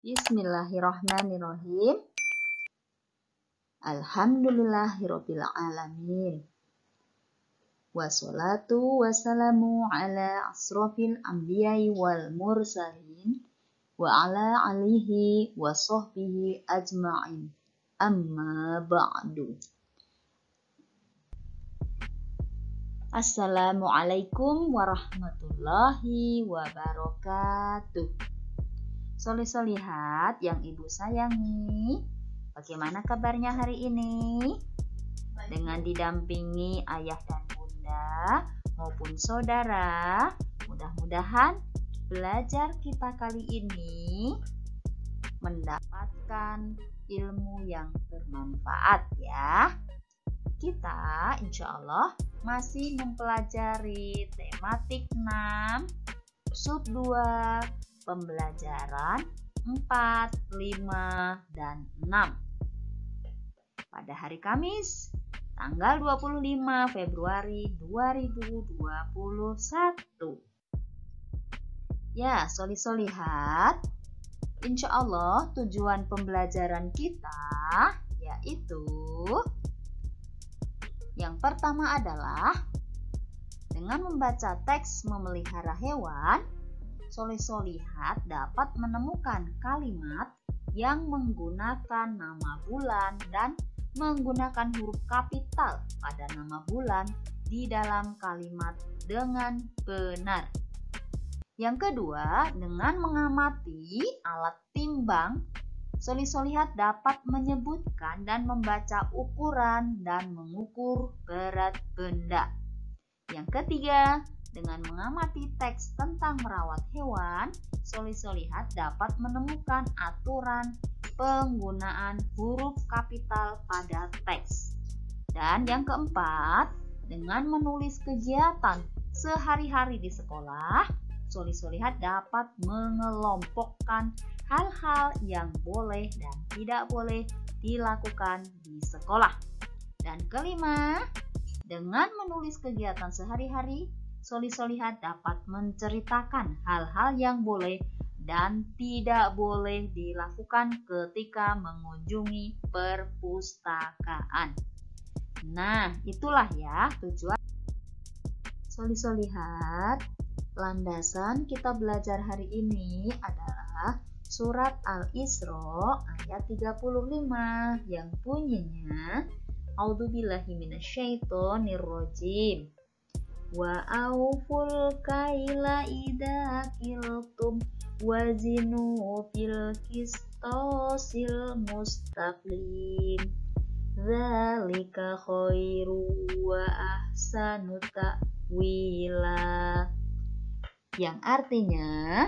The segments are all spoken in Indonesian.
Bismillahirrahmanirrahim. Alhamdulillahirabbil alamin. Wassalatu wassalamu ala asrofil anbiya'i wal mursalin wa ala alihi wa sahbihi ajma'in. Amma ba'du. Assalamualaikum warahmatullahi wabarakatuh. Solih-solihat yang ibu sayangi, bagaimana kabarnya hari ini? Dengan didampingi ayah dan bunda maupun saudara, mudah-mudahan belajar kita kali ini mendapatkan ilmu yang bermanfaat ya. Kita insya Allah masih mempelajari tematik 6 sub 2 pembelajaran 4, 5, dan 6 pada hari Kamis tanggal 25 Februari 2021. Ya, solih-solihat, insya Allah tujuan pembelajaran kita yaitu yang pertama adalah dengan membaca teks memelihara hewan, solih-solihat dapat menemukan kalimat yang menggunakan nama bulan dan menggunakan huruf kapital pada nama bulan di dalam kalimat dengan benar. Yang kedua, dengan mengamati alat timbang, solih-solihat dapat menyebutkan dan membaca ukuran dan mengukur berat benda. Yang ketiga, dengan mengamati teks tentang merawat hewan, solih-solihat dapat menemukan aturan penggunaan huruf kapital pada teks. Dan yang keempat, dengan menulis kegiatan sehari-hari di sekolah, solih-solihat dapat mengelompokkan hal-hal yang boleh dan tidak boleh dilakukan di sekolah. Dan kelima, dengan menulis kegiatan sehari-hari, solih-solihat dapat menceritakan hal-hal yang boleh dan tidak boleh dilakukan ketika mengunjungi perpustakaan. Nah, itulah ya tujuan solih-solihat. Landasan kita belajar hari ini adalah surat Al-Isra ayat 35 yang bunyinya A'udzubillahi minasyaitonirrajim. Wa auful kaila idza kiltum wazinu fil qistosil mustaqim dzalika khairu wa ahsanu ta'wila, yang artinya,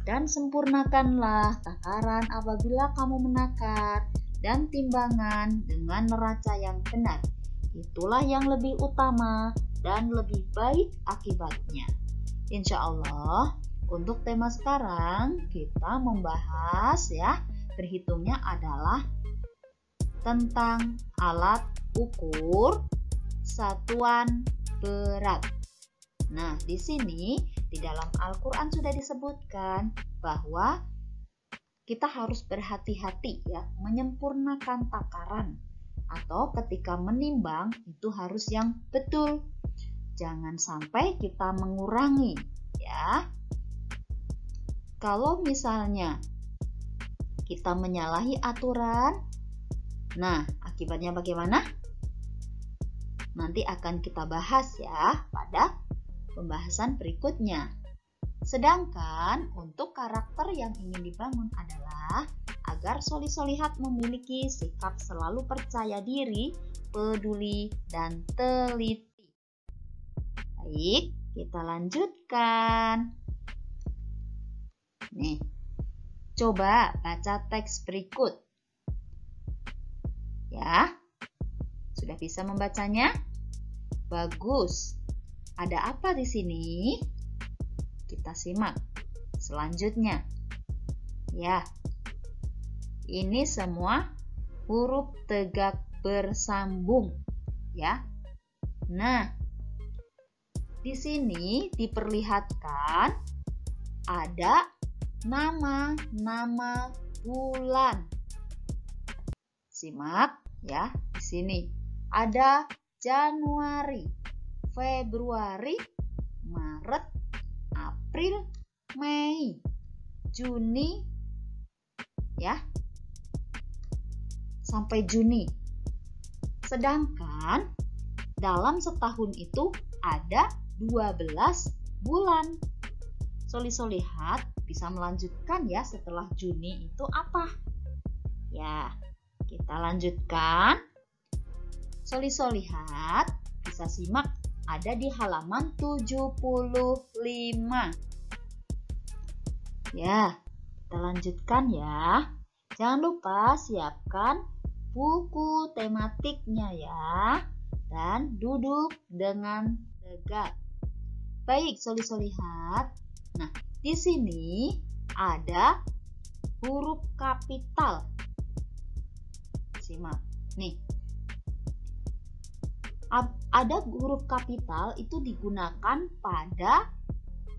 dan sempurnakanlah takaran apabila kamu menakar dan timbangan dengan neraca yang benar, itulah yang lebih utama dan lebih baik akibatnya. Insya Allah untuk tema sekarang kita membahas ya, berhitungnya adalah tentang alat ukur satuan berat. Nah, di sini di dalam Al-Quran sudah disebutkan bahwa kita harus berhati-hati ya, menyempurnakan takaran atau ketika menimbang itu harus yang betul. Jangan sampai kita mengurangi ya. Kalau misalnya kita menyalahi aturan, nah akibatnya bagaimana? Nanti akan kita bahas ya pada pembahasan berikutnya. Sedangkan untuk karakter yang ingin dibangun adalah agar solih-solihat memiliki sikap selalu percaya diri, peduli, dan teliti. Baik, kita lanjutkan. Nih, coba baca teks berikut. Ya, sudah bisa membacanya? Bagus. Ada apa di sini? Kita simak selanjutnya. Ya, ini semua huruf tegak bersambung, ya. Nah, di sini diperlihatkan ada nama-nama bulan. Simak ya, di sini ada Januari, Februari, Maret, April, Mei, Juni, ya, sampai Juni. Sedangkan dalam setahun itu ada 12 bulan. Soli-solihat bisa melanjutkan ya setelah Juni itu apa? Ya, kita lanjutkan. Soli-solihat bisa simak ada di halaman 75. Ya, kita lanjutkan ya. Jangan lupa siapkan buku tematiknya ya. Dan duduk dengan tegak. Baik, soli-solihat. Nah, di sini ada huruf kapital. Simak. Nih. Ada huruf kapital itu digunakan pada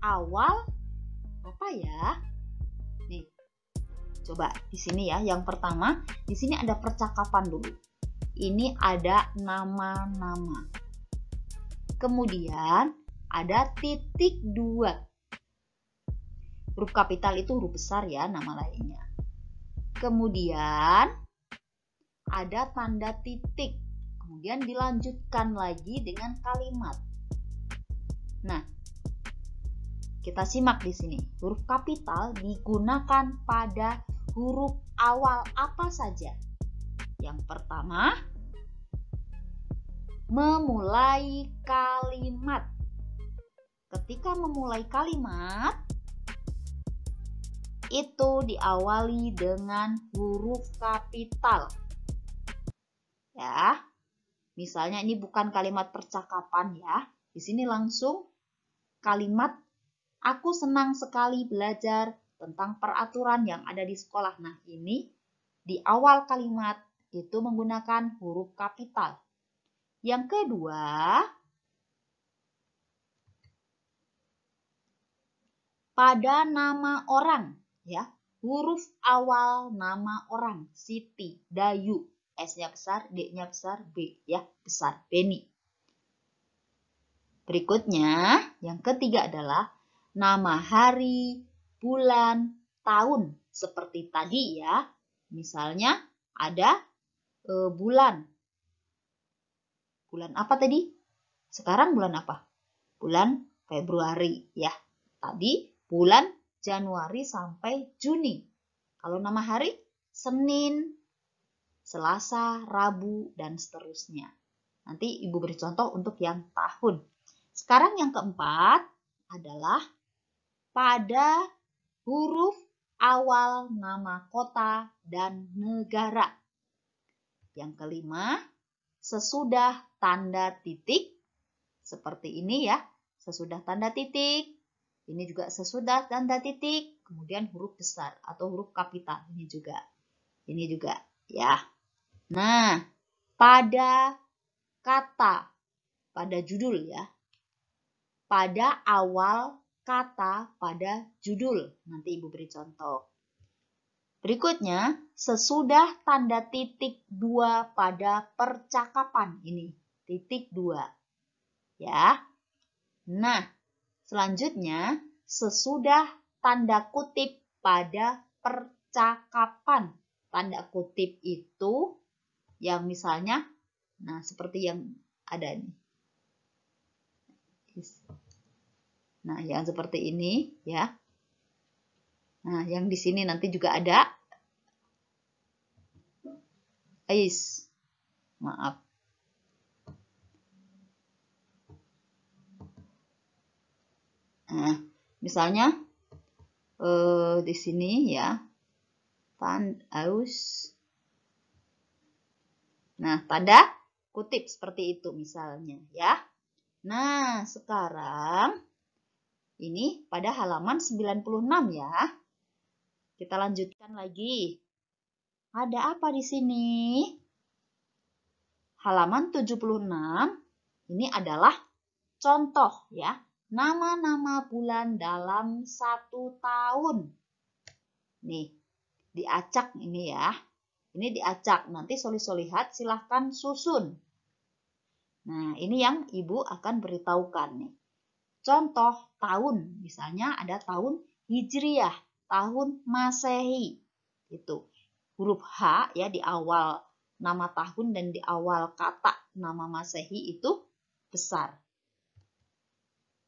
awal apa ya? Nih. Coba di sini ya. Yang pertama, di sini ada percakapan dulu. Ini ada nama-nama. Kemudian ada titik 2. Huruf kapital itu huruf besar ya, nama lainnya. Kemudian ada tanda titik. Kemudian dilanjutkan lagi dengan kalimat. Nah, kita simak di sini. Huruf kapital digunakan pada huruf awal apa saja? Yang pertama, memulai kalimat. Ketika memulai kalimat, itu diawali dengan huruf kapital. Ya, misalnya ini bukan kalimat percakapan ya. Di sini langsung kalimat, aku senang sekali belajar tentang peraturan yang ada di sekolah. Nah, ini di awal kalimat itu menggunakan huruf kapital. Yang kedua, pada nama orang, ya, huruf awal nama orang, Siti, Dayu, S-nya besar, D-nya besar, B, ya, besar, Beni. Berikutnya, yang ketiga adalah nama hari, bulan, tahun, seperti tadi ya. Misalnya ada bulan. Bulan apa tadi? Sekarang bulan apa? Bulan Februari ya. Tadi bulan Januari sampai Juni. Kalau nama hari, Senin, Selasa, Rabu, dan seterusnya. Nanti Ibu beri contoh untuk yang tahun. Sekarang yang keempat adalah pada huruf awal nama kota dan negara. Yang kelima, sesudah tanda titik, seperti ini ya, sesudah tanda titik, ini juga sesudah tanda titik, kemudian huruf besar atau huruf kapital, ini juga ya. Nah, pada kata, pada judul ya, pada awal kata pada judul, nanti Ibu beri contoh. Berikutnya, sesudah tanda titik 2 pada percakapan. Ini, titik 2. Ya. Nah, selanjutnya, sesudah tanda kutip pada percakapan. Tanda kutip itu yang misalnya, nah seperti yang ada nih. Nah, yang seperti ini, ya. Nah, yang di sini nanti juga ada. Maaf. Nah, misalnya di sini ya. Nah, tanda kutip seperti itu misalnya ya. Nah, sekarang ini pada halaman 96 ya. Kita lanjutkan lagi. Ada apa di sini? Halaman 76 ini adalah contoh ya. Nama-nama bulan dalam 1 tahun. Nih, diacak ini ya. Ini diacak. Nanti Soli-Solihat silahkan susun. Nah, ini yang Ibu akan beritahukan nih. Contoh tahun, misalnya ada tahun Hijriyah, tahun Masehi. Itu huruf H ya di awal nama tahun dan di awal kata nama Masehi itu besar.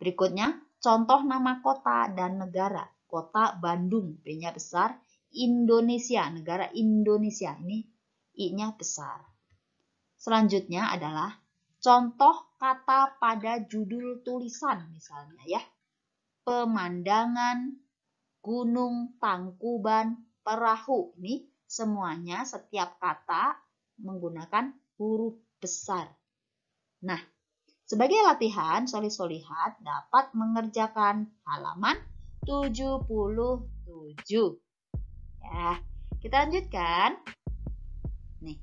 Berikutnya, contoh nama kota dan negara. Kota Bandung, B-nya besar. Indonesia, negara Indonesia. Ini I-nya besar. Selanjutnya adalah contoh kata pada judul tulisan misalnya ya. Pemandangan, gunung, Tangkuban, perahu. Ini semuanya setiap kata menggunakan huruf besar. Nah, sebagai latihan, Soli-Solihat dapat mengerjakan halaman 77. Ya, kita lanjutkan. Nih,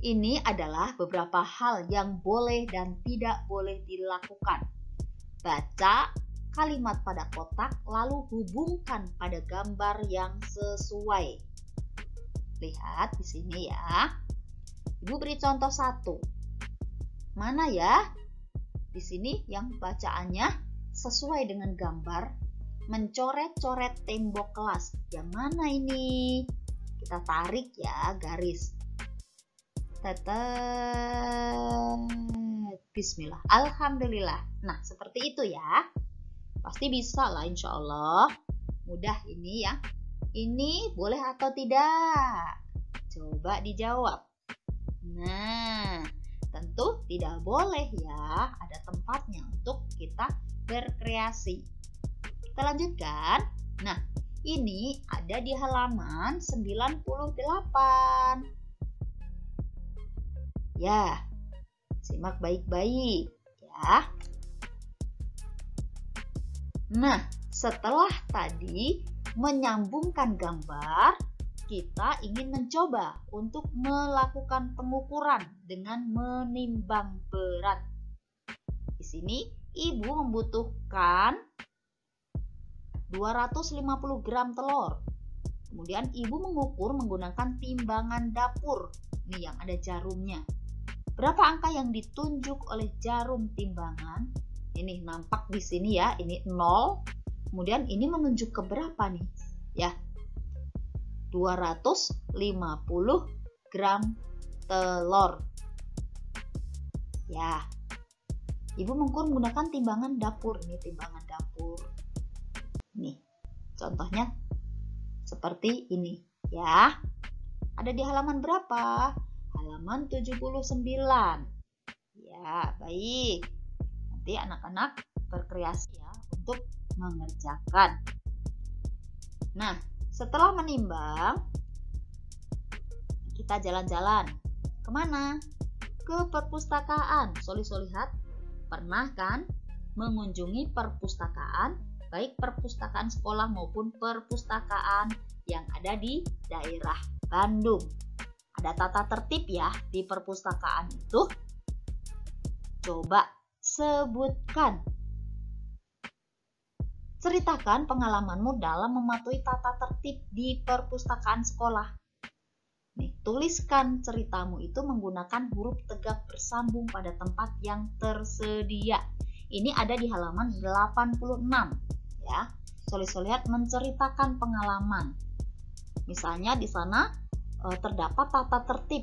ini adalah beberapa hal yang boleh dan tidak boleh dilakukan. Baca kalimat pada kotak, lalu hubungkan pada gambar yang sesuai. Lihat di sini ya. Ibu beri contoh 1. Mana ya? Di sini yang bacaannya sesuai dengan gambar, mencoret-coret tembok kelas. Yang mana ini? Kita tarik ya garis. Bismillah. Alhamdulillah. Nah, seperti itu ya. Pasti bisa lah insya Allah. Mudah ini ya. Ini boleh atau tidak? Coba dijawab. Nah, tentu tidak boleh ya. Ada tempatnya untuk kita berkreasi. Kita lanjutkan. Nah, ini ada di halaman 98. Ya, simak baik-baik ya. Nah, setelah tadi menyambungkan gambar, kita ingin mencoba untuk melakukan pengukuran dengan menimbang berat. Di sini Ibu membutuhkan 250 gram telur. Kemudian Ibu mengukur menggunakan timbangan dapur. Nih yang ada jarumnya. Berapa angka yang ditunjuk oleh jarum timbangan? Ini nampak di sini ya, ini 0. Kemudian ini menunjuk ke berapa nih? Ya, 250 gram telur. Ya, Ibu mengukur menggunakan timbangan dapur. Ini timbangan dapur. Nih, contohnya seperti ini ya. Ada di halaman berapa? Halaman 79. Ya, baik. Nanti anak-anak berkreasi ya untuk mengerjakan. Nah, setelah menimbang, kita jalan-jalan. Kemana? Ke perpustakaan. Soli-Solihat pernah kan mengunjungi perpustakaan, baik perpustakaan sekolah maupun perpustakaan yang ada di daerah Bandung. Ada tata tertib ya di perpustakaan itu. Coba sebutkan. Ceritakan pengalamanmu dalam mematuhi tata tertib di perpustakaan sekolah. Nih, tuliskan ceritamu itu menggunakan huruf tegak bersambung pada tempat yang tersedia. Ini ada di halaman 86 ya. Soli-Solihat menceritakan pengalaman. Misalnya di sana terdapat tata tertib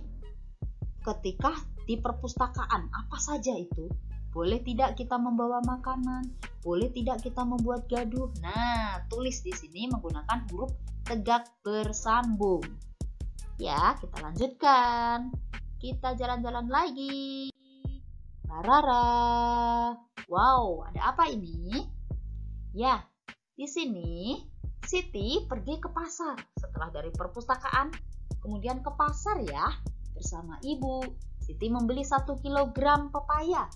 ketika di perpustakaan. Apa saja itu? Boleh tidak kita membawa makanan? Boleh tidak kita membuat gaduh? Nah, tulis di sini menggunakan huruf tegak bersambung. Ya, kita lanjutkan. Kita jalan-jalan lagi. Rara. Wow, ada apa ini? Ya, di sini Siti pergi ke pasar setelah dari perpustakaan, kemudian ke pasar ya bersama ibu. Siti membeli 1 kilogram pepaya.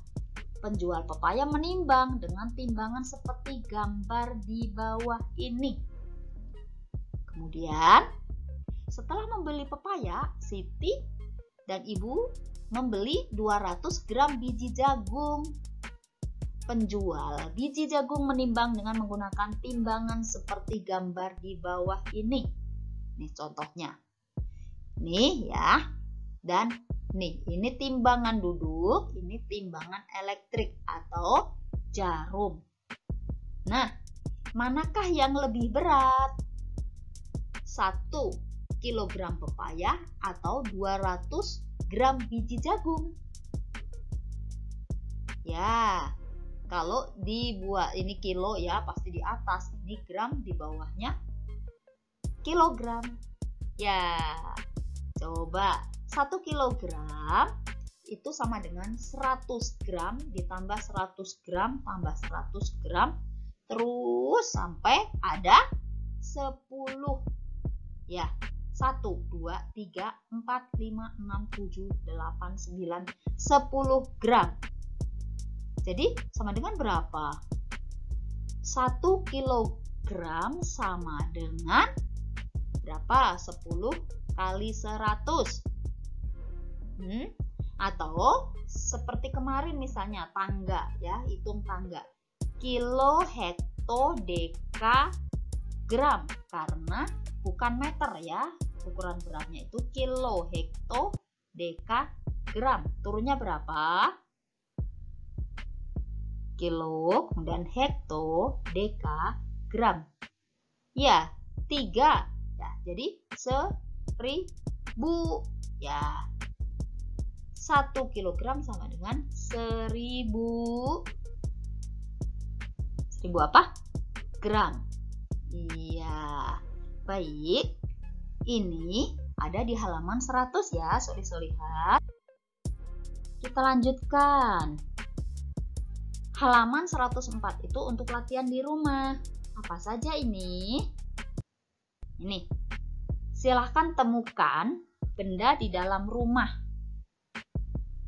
Penjual pepaya menimbang dengan timbangan seperti gambar di bawah ini. Kemudian setelah membeli pepaya, Siti dan ibu membeli 200 gram biji jagung. Penjual biji jagung menimbang dengan menggunakan timbangan seperti gambar di bawah ini. Nih contohnya. Nih ya. Dan nih, ini timbangan duduk, ini timbangan elektrik atau jarum. Nah, manakah yang lebih berat? 1 kilogram pepaya atau 200 gram biji jagung? Ya, kalau dibuat ini kilo ya pasti di atas, ini gram di bawahnya kilogram. Ya, coba 1 kilogram itu sama dengan 100 gram ditambah 100 gram tambah 100 gram terus sampai ada 10. Ya, 1, 2, 3, 4, 5, 6, 7, 8, 9, 10 gram. Jadi sama dengan berapa? 1 kilogram sama dengan berapa? 10 kali 100. Atau seperti kemarin misalnya tangga ya, hitung tangga. Kilo, hekto, deka, gram. Karena bukan meter ya, ukuran beratnya itu kilo, hekto, deka, gram. Turunnya berapa? Kilo, kemudian hekto, deka, gram. Ya, 3. Ya, jadi 1000. Ya, 1 kilogram sama dengan 1000 apa? Gram. Iya. Baik. Ini ada di halaman 100 ya, soli-soli lihat. Kita lanjutkan. Halaman 104 itu untuk latihan di rumah. Apa saja ini? Ini. Silahkan temukan benda di dalam rumah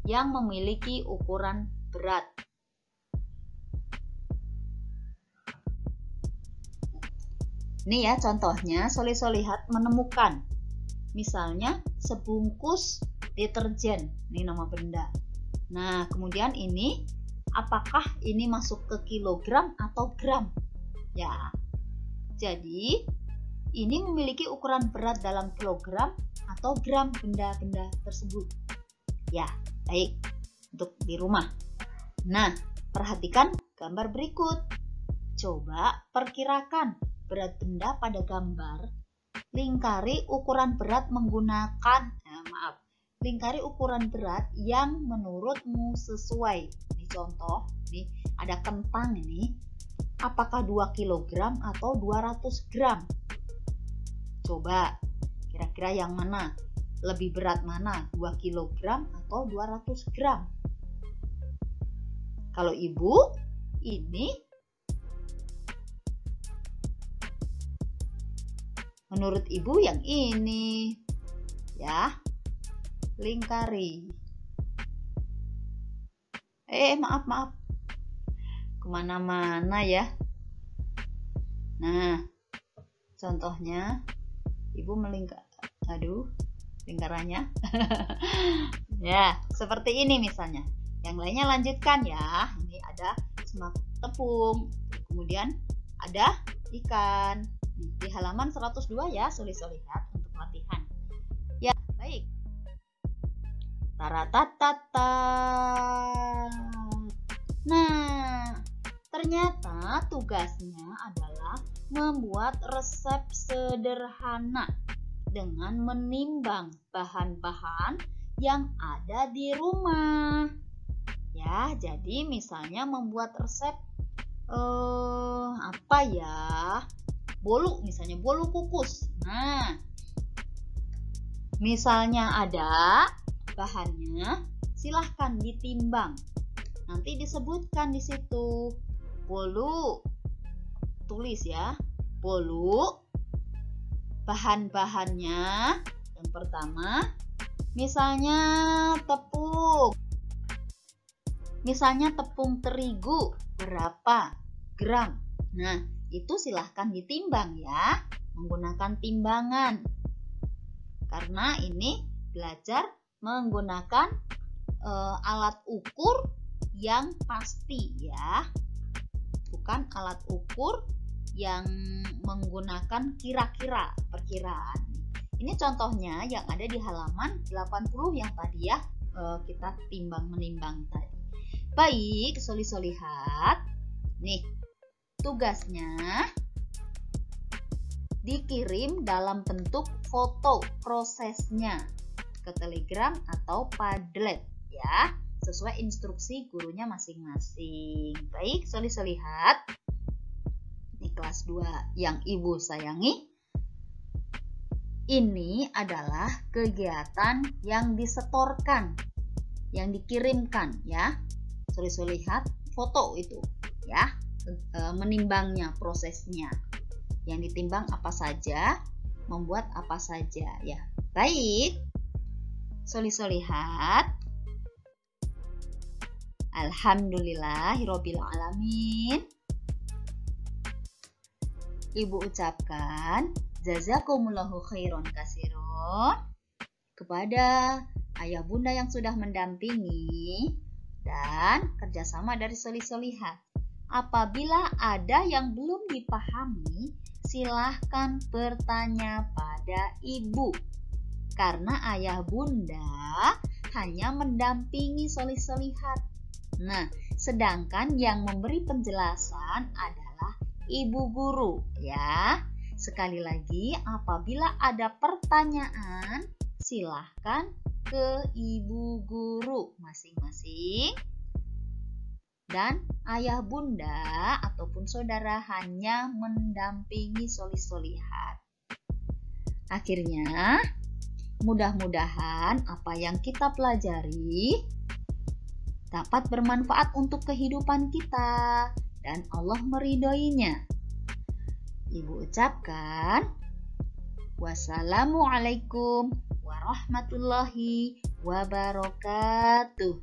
yang memiliki ukuran berat. Ini ya contohnya, soli-solihat menemukan. Misalnya sebungkus deterjen, ini nama benda. Nah, kemudian ini apakah ini masuk ke kilogram atau gram? Ya, jadi ini memiliki ukuran berat dalam kilogram atau gram benda-benda tersebut. Ya, baik. Untuk di rumah. Nah, perhatikan gambar berikut. Coba perkirakan berat benda pada gambar. Lingkari ukuran berat menggunakan, lingkari ukuran berat yang menurutmu sesuai. Ini contoh, nih ada kentang ini. Apakah 2 kg atau 200 gram? Coba, kira-kira yang mana? Lebih berat mana? 2 kg atau 200 gram? Kalau ibu, ini menurut ibu yang ini. Ya, lingkari. Maaf. Kemana-mana ya. Nah, contohnya ibu lingkarannya. Ya, seperti ini misalnya. Yang lainnya lanjutkan ya. Ini ada semak tepung. Kemudian ada ikan. Di halaman 102 ya, soli-solihat untuk latihan. Ya, baik. Taratatata. Nah, ternyata tugasnya adalah membuat resep sederhana dengan menimbang bahan-bahan yang ada di rumah. Ya, jadi misalnya membuat resep apa ya? Bolu, misalnya bolu kukus. Nah, misalnya ada bahannya, silahkan ditimbang. Nanti disebutkan di situ bolu. Tulis ya, bolu. Bahan-bahannya yang pertama, misalnya tepung. Misalnya tepung terigu berapa gram. Nah, itu silahkan ditimbang ya, menggunakan timbangan. Karena ini belajar menggunakan alat ukur yang pasti ya, bukan alat ukur yang menggunakan kira-kira, perkiraan. Ini contohnya yang ada di halaman 80 yang tadi ya, kita timbang-menimbang tadi. Baik, soli-solihat. Nih, tugasnya dikirim dalam bentuk foto prosesnya ke Telegram atau Padlet ya, sesuai instruksi gurunya masing-masing. Baik, soli-solihat. Ini kelas 2 yang Ibu sayangi. Ini adalah kegiatan yang disetorkan, yang dikirimkan ya. Soli-solihat, foto itu ya, menimbangnya, prosesnya. Yang ditimbang apa saja, membuat apa saja ya. Baik, soli-solihat. Alhamdulillahirabbil alamin. Ibu ucapkan jazakumullahu khairan katsiran kepada ayah bunda yang sudah mendampingi dan kerjasama dari soli-solihat. Apabila ada yang belum dipahami, silahkan bertanya pada ibu. Karena ayah bunda hanya mendampingi soli-solihat. Nah, sedangkan yang memberi penjelasan adalah ibu guru ya. Sekali lagi, apabila ada pertanyaan, silahkan ke ibu guru masing-masing. Dan ayah bunda ataupun saudara hanya mendampingi soli-solihat. Akhirnya, mudah-mudahan apa yang kita pelajari dapat bermanfaat untuk kehidupan kita dan Allah meridhoinya. Ibu ucapkan, wassalamualaikum warahmatullahi wabarakatuh.